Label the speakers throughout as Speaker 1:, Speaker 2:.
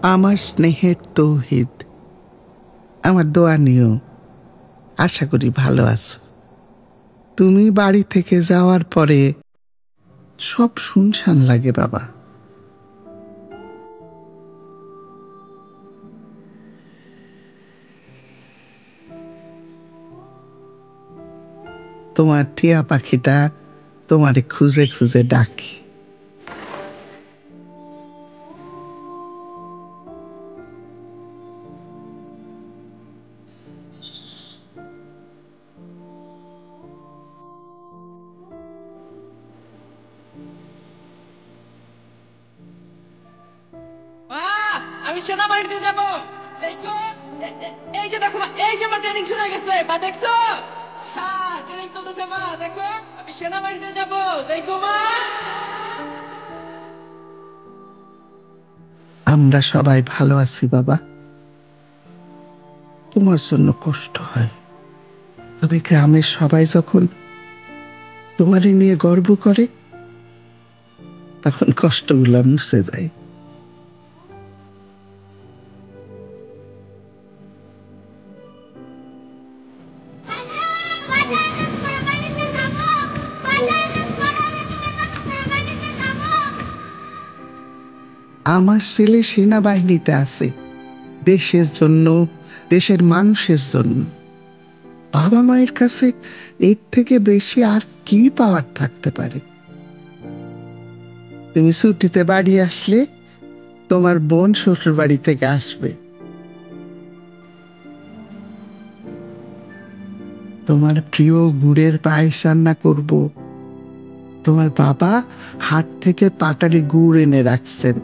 Speaker 1: আমার স্নেহের তৌহিদ, আমার দোয়া নিও। আশা করি ভালো আছো। তুমি বাড়ি থেকে যাওয়ার পরে সব শুনশান লাগে বাবা। তোমার টিয়া পাখিটা তোমারে খুঁজে খুঁজে ডাকে।
Speaker 2: আমি সেনাবাহিনীতে যাবো। এই যে দেখো, এই যে আমার ট্রেনিং শুরু হয়ে গেছে, মা দেখছো? হ্যাঁ, ট্রেনিং চলতেছে মা, দেখো আমি সেনাবাহিনীতে যাবো, দেখো মা।
Speaker 1: আমরা সবাই ভালো আছি বাবা। তোমার জন্য কষ্ট হয়, তবে গ্রামের সবাই যখন তোমারে নিয়ে গর্ব করে তখন কষ্টগুলো মুছে যায়। আমার ছেলে সেনাবাহিনীতে আছে, দেশের জন্য, দেশের মানুষের জন্য। বাবা মায়ের কাছে এর থেকে বেশি আর কি পাওয়ার থাকতে পারে? তুমি ছুটিতে বাড়ি আসলে তোমার বোন শ্বশুর বাড়ি থেকে আসবে। তোমার প্রিয় গুড়ের পায়েস রান্না করব। তোমার বাবা হাট থেকে পাটালি গুড় এনে রাখছেন।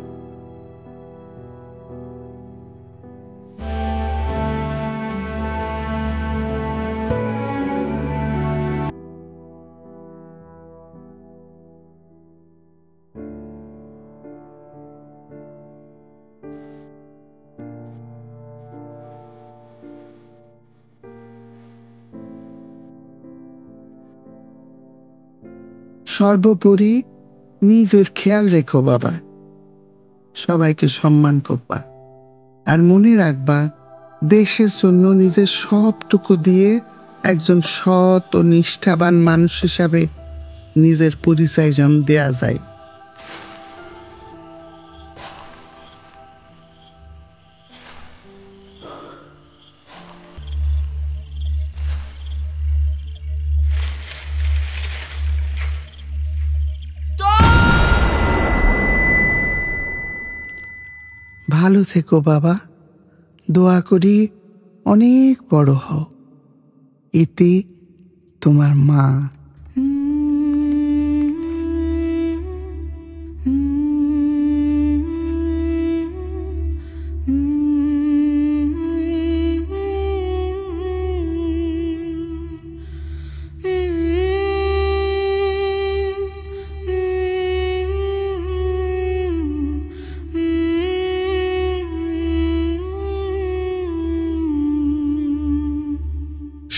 Speaker 1: সর্বোপরি নিজের খেয়াল রেখো বাবা। সবাইকে সম্মান করবা, আর মনে রাখবা দেশের জন্য নিজের সবটুকু দিয়ে একজন সৎ ও নিষ্ঠাবান মানুষ হিসাবে নিজের পরিচয় যেন দেয়া যায়। ভালো থেকো বাবা, দোয়া করি অনেক বড় হও। ইতি, তোমার মা।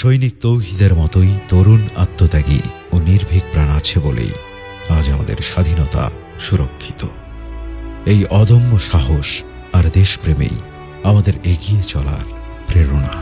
Speaker 3: সৈনিক তৌহিদের মতোই তরুণ আত্মত্যাগী ও নির্ভীক প্রাণ আছে বলেই আজ আমাদের স্বাধীনতা সুরক্ষিত। এই অদম্য সাহস আর দেশপ্রেমেই আমাদের এগিয়ে চলার প্রেরণা।